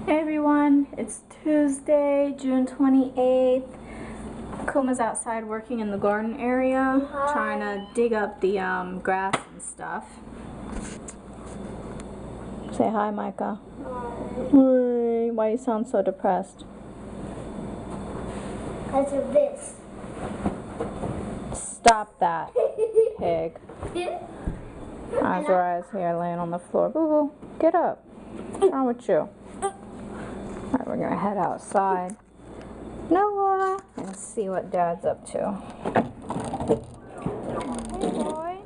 Hey everyone, it's Tuesday, June 28th. Kuma's outside working in the garden area, trying to dig up the grass and stuff. Say hi, Micah. Hi. Why you sound so depressed? Because of this. Stop that, pig. Azariah's here laying on the floor. Boo boo, get up. What's wrong with you? Alright, we're gonna head outside. Noah! And see what Dad's up to. Hey boy.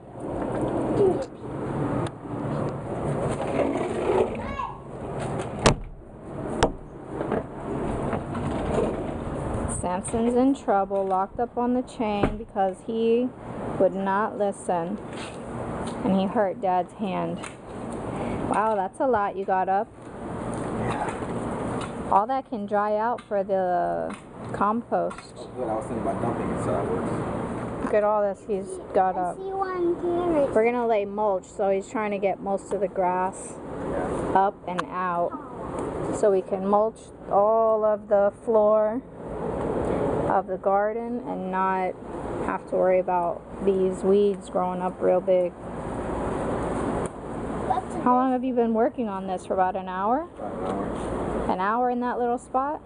Samson's in trouble, locked up on the chain because he would not listen. And he hurt Dad's hand. Wow, that's a lot you got up. All that can dry out for the compost. Good. I was thinking about dumping it, so that works. Look at all this he's got up. I see one carrot. We're gonna lay mulch, so he's trying to get most of the grass up and out, so we can mulch all of the floor of the garden and not have to worry about these weeds growing up real big. How long have you been working on this? For about an hour? About an hour. An hour in that little spot?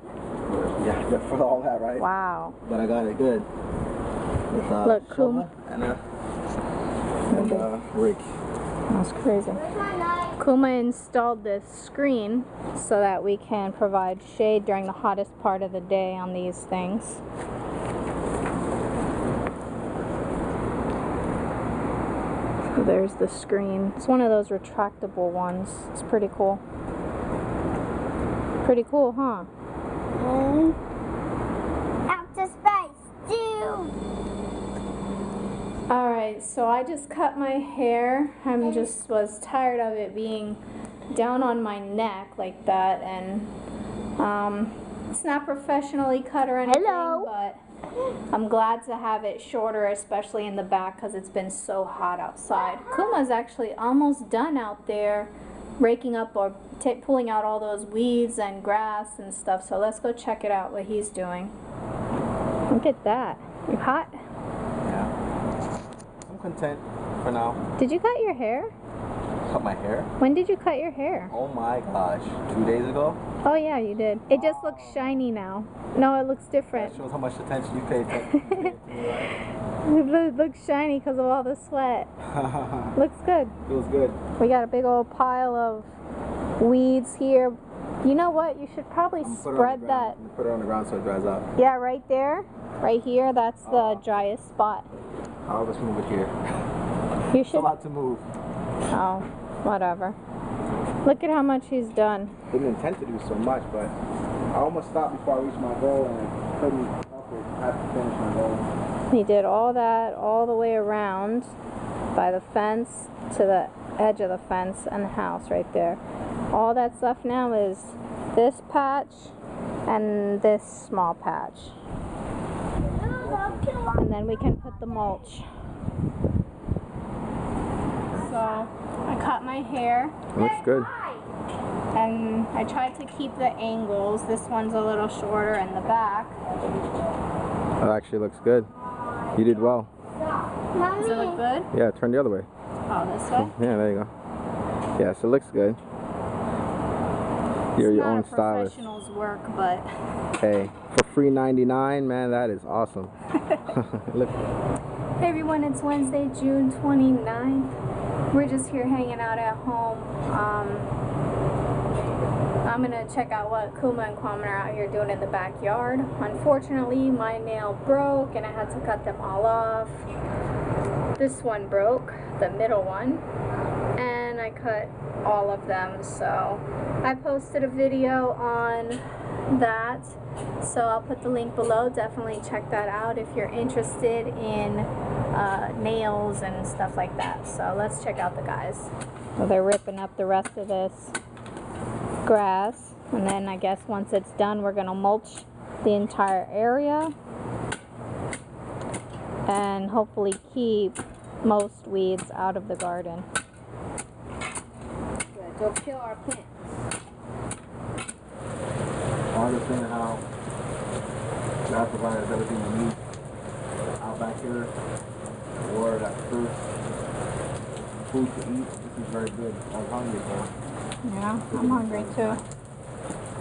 Yeah, for all that, right? Wow. But I got it good. With Look, shovel and a rake. That's crazy. Where's my knife? Kuma installed this screen so that we can provide shade during the hottest part of the day on these things. So there's the screen. It's one of those retractable ones. It's pretty cool. Pretty cool, huh? Outer space, dude. Alright, so I just cut my hair. Was tired of it being down on my neck like that, and it's not professionally cut or anything, but I'm glad to have it shorter, especially in the back because it's been so hot outside. Kuma's actually almost done out there raking up or pulling out all those weeds and grass and stuff, so let's go check it out what he's doing. Look at that. You hot? Yeah. I'm content for now. Did you cut your hair? Cut my hair? When did you cut your hair? Oh my gosh. 2 days ago? Oh yeah, you did. It just looks shiny now. No, it looks different. That shows how much attention you pay to me, right? It looks shiny because of all the sweat. Looks good. Feels good. We got a big old pile of weeds here. You know what? You should probably spread that. Put it on the ground so it dries out. Yeah, right there. Right here. That's the driest spot. Let's move it here. You It's a should. lot to move. Oh, whatever. Look at how much he's done. Didn't intend to do so much, but I almost stopped before I reached my goal and I couldn't help it. I had to finish my goal. He did all that all the way around by the fence to the edge of the fence and the house right there. All that's left now is this patch and this small patch. And then we can put the mulch. So I cut my hair. Looks good. And I tried to keep the angles. This one's a little shorter in the back. That actually looks good. You did well. Does it look good? Yeah, turn the other way. Oh, this way? Yeah, there you go. Yes, it looks good. You're your own stylist. Professional's work, but Hey, for free $99, man, that is awesome. Look. hey everyone, it's Wednesday, June 29th. We're just here hanging out at home. I'm gonna check out what Kuma and Kwame are out here doing in the backyard. Unfortunately, my nail broke and I had to cut them all off. This one broke, the middle one, and I cut all of them, so I posted a video on that, so I'll put the link below. Definitely check that out if you're interested in nails and stuff like that. So let's check out the guys. Well, they're ripping up the rest of this grass, and then I guess once it's done we're gonna mulch the entire area and hopefully keep most weeds out of the garden. Good. Go kill our plants. provides everything we need out back here. Water that thirst, food to eat. This is very good. I'm hungry, so. Yeah, I'm hungry too.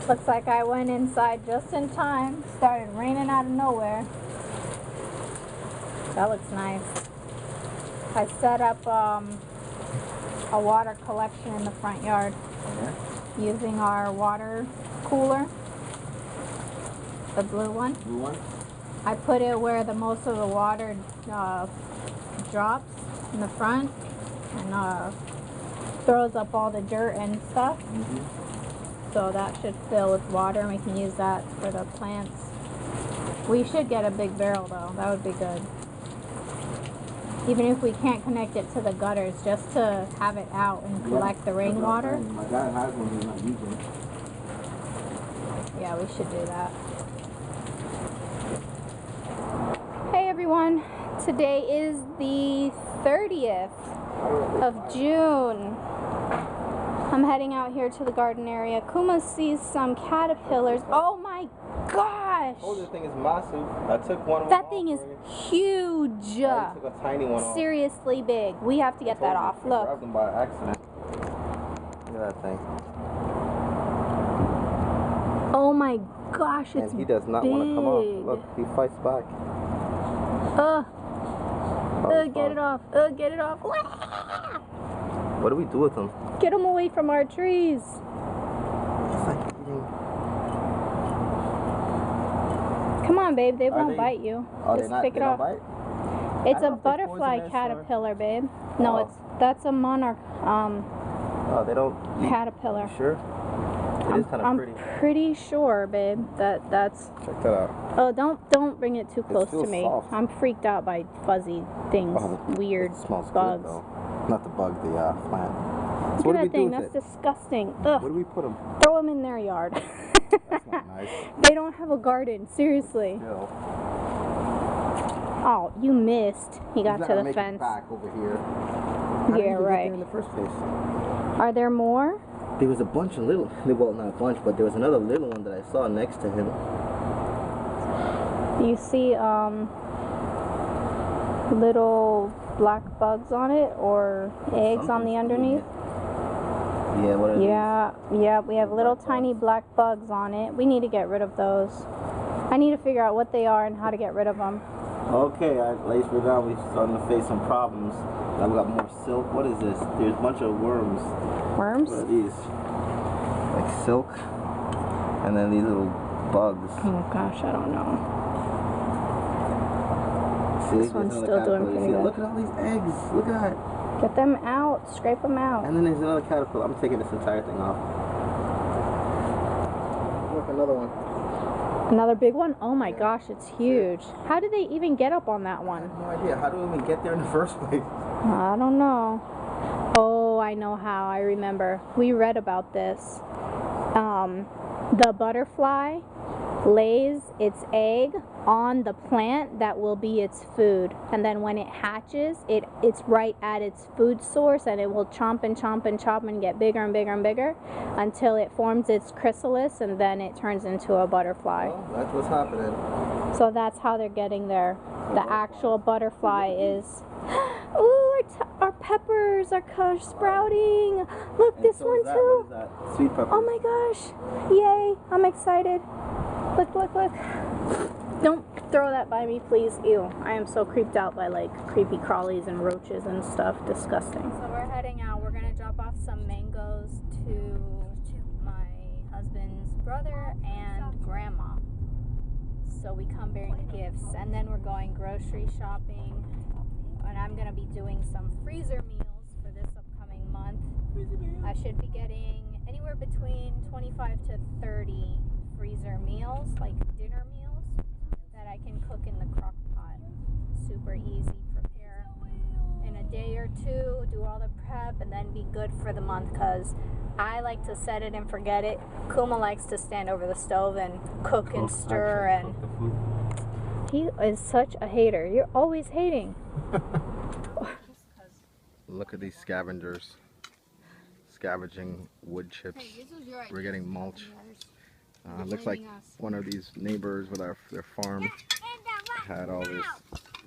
Looks like I went inside just in time. Started raining out of nowhere. That looks nice. I set up a water collection in the front yard using our water cooler, the blue one. Blue one? I put it where the most of the water drops in the front and throws up all the dirt and stuff. So that should fill with water and we can use that for the plants. We should get a big barrel though, that would be good. Even if we can't connect it to the gutters, just to have it out and collect the rainwater. My dad has one, he's not using it. Yeah, we should do that. Hey everyone, today is the 30th of June. I'm heading out here to the garden area. Kuma sees some caterpillars. Oh my gosh! Oh, this thing is massive. I took one of them. That thing is huge. I took a tiny one off. Seriously big. We have to get that off. I Look. grabbed them by accident. Look at that thing. Oh my gosh, it's And he does not want to come off. Look, he fights back. Get it off. Get it off. What do we do with them? Get them away from our trees. It's like eating. Come on, babe. They won't bite you. Just pick it off. Bite? It's a butterfly caterpillar, babe. No, that's a monarch Oh, they don't eat. caterpillar. You sure? It is kind of pretty. I'm pretty sure, babe, that's. Check that out. Oh, don't bring it too close to me. Soft. I'm freaked out by fuzzy things, weird it smells bugs. Good, though. Not the bug, the plant. So Look at that thing. That's disgusting. Ugh. Where do we put them? Throw them in their yard. That's not nice. They don't have a garden. Seriously. Still. Oh, you missed. He got to the make fence. It back over here. Yeah, right. In the first place. Are there more? There was a bunch of little, well, not a bunch, but there was another little one that I saw next to him. You see little black bugs on it or eggs on the underneath? Yeah, what are these? Yeah, we have little tiny black bugs on it. We need to get rid of those. I need to figure out what they are and how to get rid of them. Okay, at least we're now starting to face some problems. Now we got more silk. What is this? There's a bunch of worms. Worms? What are these? Like silk. And then these little bugs. Oh gosh, I don't know. See, This one's still doing pretty good. Look at all these eggs. Look at that. Get them out. Scrape them out. And then there's another caterpillar. I'm taking this entire thing off. Look, another one. Another big one? Oh my gosh, it's huge. How did they even get up on that I one? have no idea. How do we even get there in the first place? I don't know. Oh, I know how. I remember. We read about this. The butterfly lays its egg on the plant that will be its food, and then when it hatches, it's right at its food source, and it will chomp and chomp and chomp and get bigger and bigger and bigger until it forms its chrysalis, and then it turns into a butterfly. Well, that's what's happening. So that's how they're getting there. The actual butterfly is. Ooh, our peppers are sprouting. Look, And this so one is that. too. What is that? Sweet pepper. Oh my gosh. Yay. I'm excited. Look, look, look. Don't throw that by me, please. Ew. I am so creeped out by like creepy crawlies and roaches and stuff. Disgusting. So we're heading out. We're going to drop off some mangoes to my husband's brother and grandma. So we come bearing gifts. And then we're going grocery shopping. And I'm going to be doing some freezer meals for this upcoming month. I should be getting anywhere between 25 to 30 freezer meals, like dinner meals, that I can cook in the crock pot. Super easy, prepare in a day or two, do all the prep, and then be good for the month, because I like to set it and forget it. Kuma likes to stand over the stove and cook and stir, and he is such a hater. You're always hating. Look at these scavengers scavenging wood chips. We're getting mulch. Looks like one of these neighbors with their farm had all this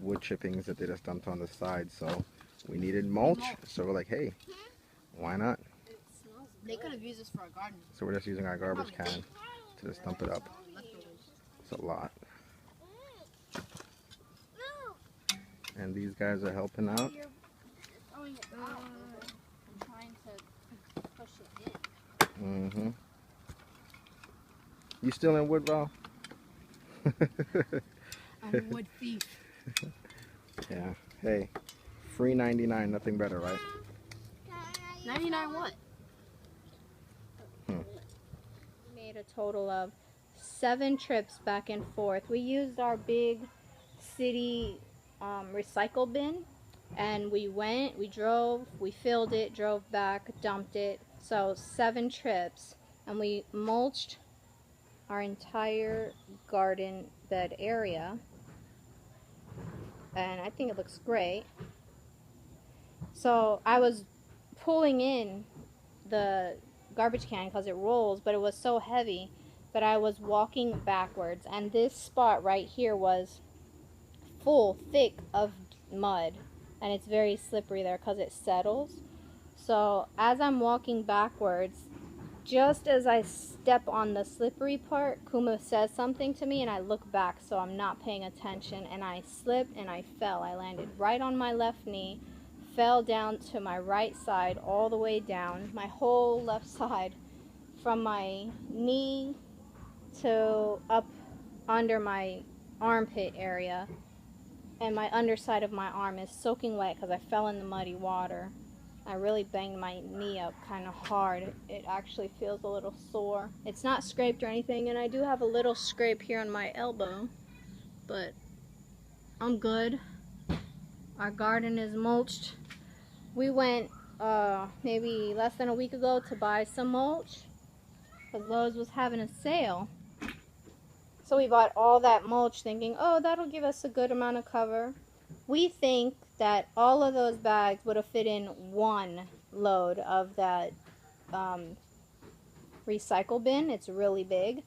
wood chippings that they just dumped on the side, so we needed mulch. So we're like, hey, why not? They could have used this for a garden. So we're just using our garbage can to just dump it up. It's a lot. And these guys are helping out. I'm trying to push it in. Mm-hmm. You still in Woodville? I'm a wood thief. Yeah. Hey, free 99, nothing better, right? 99 what? Made a total of 7 trips back and forth. We used our big city recycle bin, and we went, we drove, we filled it, drove back, dumped it. So 7 trips, and we mulched our entire garden bed area, and I think it looks great. So I was pulling in the garbage can because it rolls, but it was so heavy that I was walking backwards, and this spot right here was full thick of mud, and it's very slippery there because it settles. So as I'm walking backwards, just as I step on the slippery part, Kuma says something to me, and I look back so I'm not paying attention, and I slipped and I fell. I landed right on my left knee, fell down to my right side all the way down, my whole left side, from my knee to up under my armpit area, and my underside of my arm is soaking wet because I fell in the muddy water. I really banged my knee up kind of hard. It actually feels a little sore. It's not scraped or anything, and I do have a little scrape here on my elbow, but I'm good. Our garden is mulched. We went maybe less than a week ago to buy some mulch because Lowe's was having a sale. So we bought all that mulch thinking, oh, that'll give us a good amount of cover. We think that all of those bags would have fit in one load of that recycle bin. It's really big.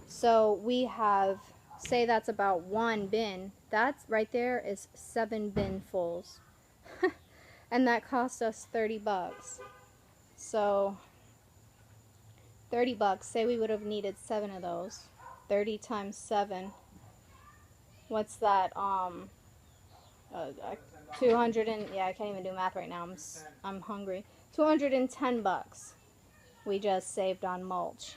So we have, say that's about 1 bin. That's right there is 7 binfuls. And that cost us $30. So 30 bucks, say we would have needed 7 of those. 30 times 7. What's that? 200 and, yeah, I can't even do math right now. I'm hungry. 210 bucks we just saved on mulch.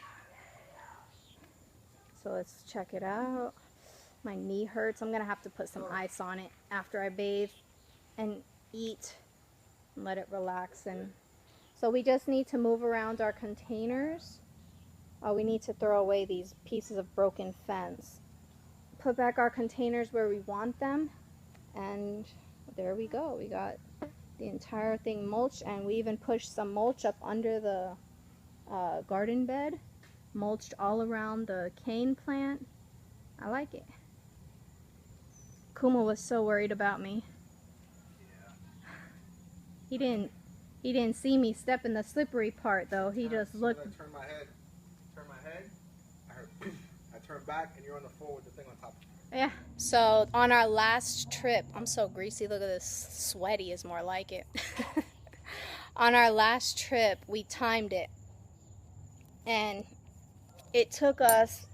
So let's check it out. My knee hurts. I'm gonna have to put some ice on it after I bathe and eat and let it relax. And so we just need to move around our containers. We need to throw away these pieces of broken fence, put back our containers where we want them, and there we go. We got the entire thing mulched, and we even pushed some mulch up under the garden bed, mulched all around the cane plant. I like it. Kuma was so worried about me. He didn't see me step in the slippery part though. He just looked. I turned my head. I turned back, and you're on the floor with the thing on top. Yeah. So on our last trip, I'm so greasy. Look at this. Sweaty is more like it. On our last trip, we timed it, and it took us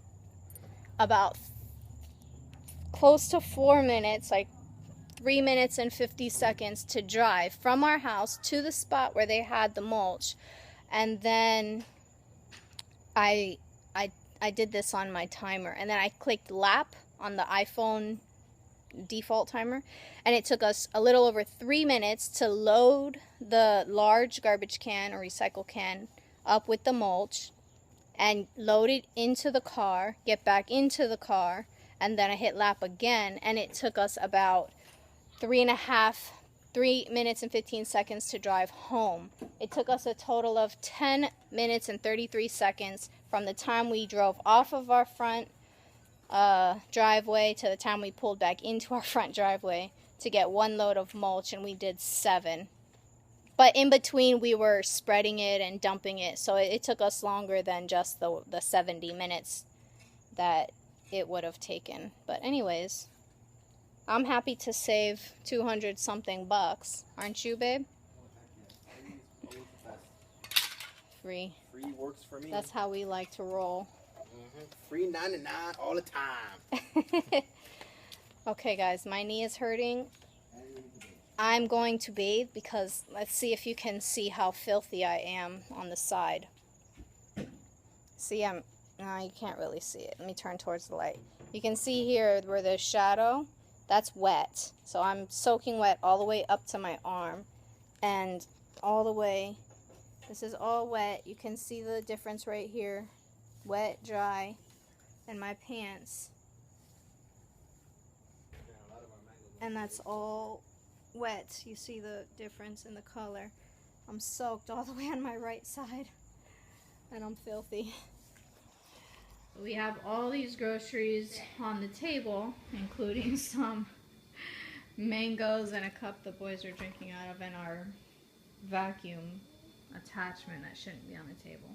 about close to 4 minutes, like 3 minutes and 50 seconds to drive from our house to the spot where they had the mulch. And then I did this on my timer, and then I clicked lap on the iPhone default timer, and it took us a little over 3 minutes to load the large garbage can or recycle can up with the mulch and load it into the car, get back into the car, and then I hit lap again, and it took us about 3 minutes and 15 seconds to drive home. It took us a total of 10 minutes and 33 seconds from the time we drove off of our front driveway to the time we pulled back into our front driveway to get 1 load of mulch, and we did 7. But in between, we were spreading it and dumping it, so it took us longer than just the 70 minutes that it would have taken. But anyways, I'm happy to save 200 something bucks, aren't you, babe? Free. Free works for me. That's how we like to roll. Free 99 all the time. Okay, guys, my knee is hurting. I'm going to bathe because let's see if you can see how filthy I am on the side. See, no, you can't really see it. Let me turn towards the light. You can see here where there's shadow. That's wet. So I'm soaking wet all the way up to my arm. And all the way, this is all wet. You can see the difference right here. Wet, dry, and my pants. And that's all wet. You see the difference in the color. I'm soaked all the way on my right side. And I'm filthy. We have all these groceries on the table, including some mangoes and a cup the boys are drinking out of, and our vacuum attachment that shouldn't be on the table.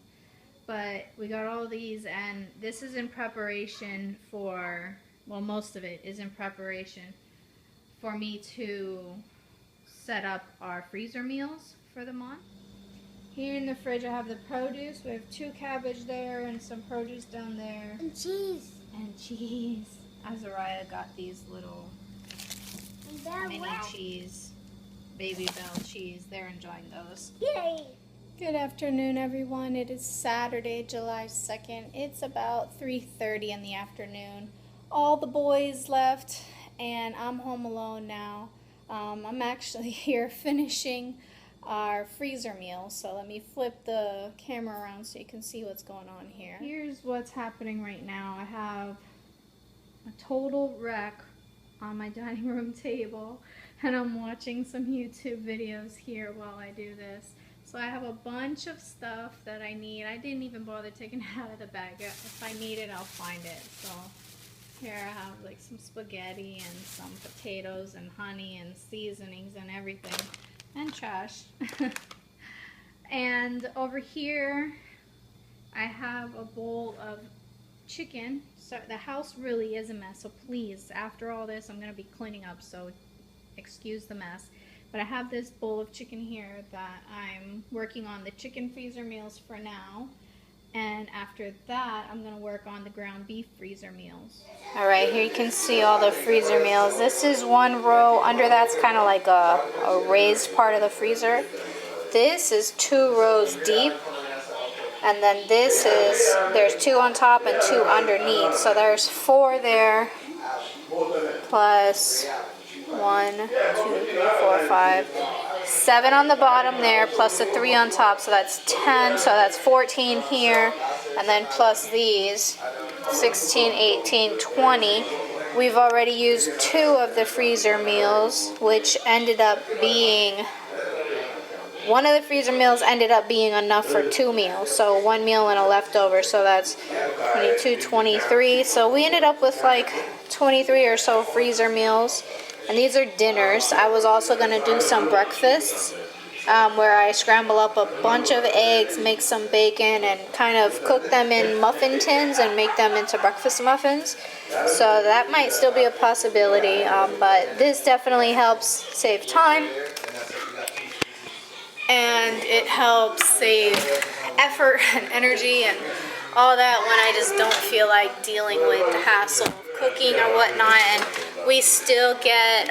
But we got all these, and this is in preparation for, well, most of it is in preparation for me to set up our freezer meals for the month. Here in the fridge I have the produce. We have 2 cabbage there and some produce down there. And cheese. And cheese. Azariah got these little mini cheese, Baby Bell cheese. They're enjoying those. Yay! Good afternoon, everyone. It is Saturday, July 2nd. It's about 3:30 in the afternoon. All the boys left and I'm home alone now. I'm actually here finishing our freezer meal, so let me flip the camera around so you can see what's going on here. Here's what's happening right now. I have a total wreck on my dining room table, and I'm watching some YouTube videos here while I do this. So I have a bunch of stuff that I need. I didn't even bother taking it out of the bag. If I need it, I'll find it. So here I have like some spaghetti and some potatoes and honey and seasonings and everything. And trash. And over here I have a bowl of chicken. So the house really is a mess, so please, after all this I'm gonna be cleaning up, so excuse the mess. But I have this bowl of chicken here that I'm working on the chicken freezer meals for now. And after that, I'm going to work on the ground beef freezer meals. All right, here you can see all the freezer meals. This is one row. Under that's kind of like a raised part of the freezer. This is 2 rows deep. And then this is, there's 2 on top and 2 underneath. So there's 4 there, plus 1, 2, 3, 4, 5, 7 on the bottom there, plus the 3 on top, so that's 10, so that's 14 here, and then plus these, 16, 18, 20. We've already used 2 of the freezer meals, which ended up being, one of the freezer meals ended up being enough for 2 meals, so 1 meal and a leftover, so that's 22, 23, so we ended up with like 23 or so freezer meals. And these are dinners. I was also going to do some breakfasts where I scramble up a bunch of eggs, make some bacon, and kind of cook them in muffin tins and make them into breakfast muffins. So that might still be a possibility, but this definitely helps save time. And it helps save effort and energy and all that when I just don't feel like dealing with the hassle of cooking or whatnot. And we still get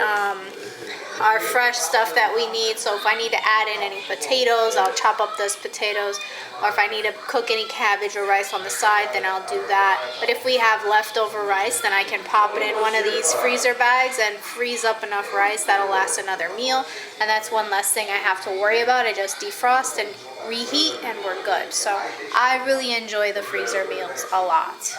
our fresh stuff that we need. So if I need to add in any potatoes, I'll chop up those potatoes. Or if I need to cook any cabbage or rice on the side, then I'll do that. But if we have leftover rice, then I can pop it in one of these freezer bags and freeze up enough rice that'll last another meal. And that's one less thing I have to worry about. I just defrost and reheat and we're good. So I really enjoy the freezer meals a lot.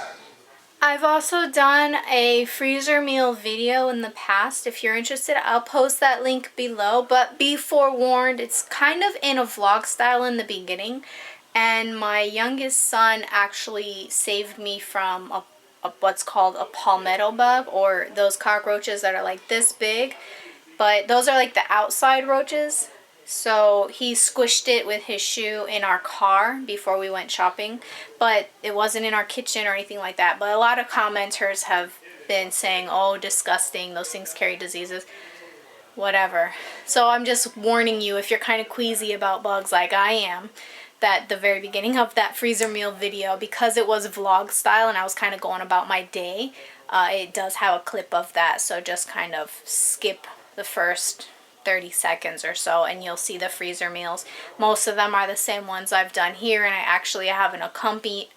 I've also done a freezer meal video in the past. If you're interested, I'll post that link below. But be forewarned, it's kind of in a vlog style in the beginning. And my youngest son actually saved me from what's called a palmetto bug, or those cockroaches that are like this big. But those are like the outside roaches. So he squished it with his shoe in our car before we went shopping, but it wasn't in our kitchen or anything like that. But a lot of commenters have been saying, oh, disgusting, those things carry diseases, whatever. So I'm just warning you, if you're kind of queasy about bugs like I am, that the very beginning of that freezer meal video, because it was vlog style and I was kind of going about my day, it does have a clip of that. So just kind of skip the first 30 seconds or so and you'll see the freezer meals. Most of them are the same ones I've done here, and I actually have an accompanying,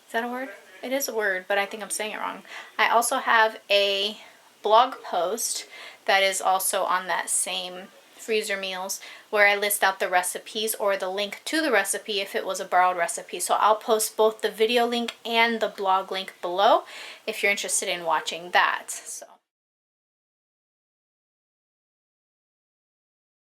is that a word? It is a word, but I think I'm saying it wrong. I also have a blog post that is also on that same freezer meals where I list out the recipes or the link to the recipe if it was a borrowed recipe. So I'll post both the video link and the blog link below if you're interested in watching that. So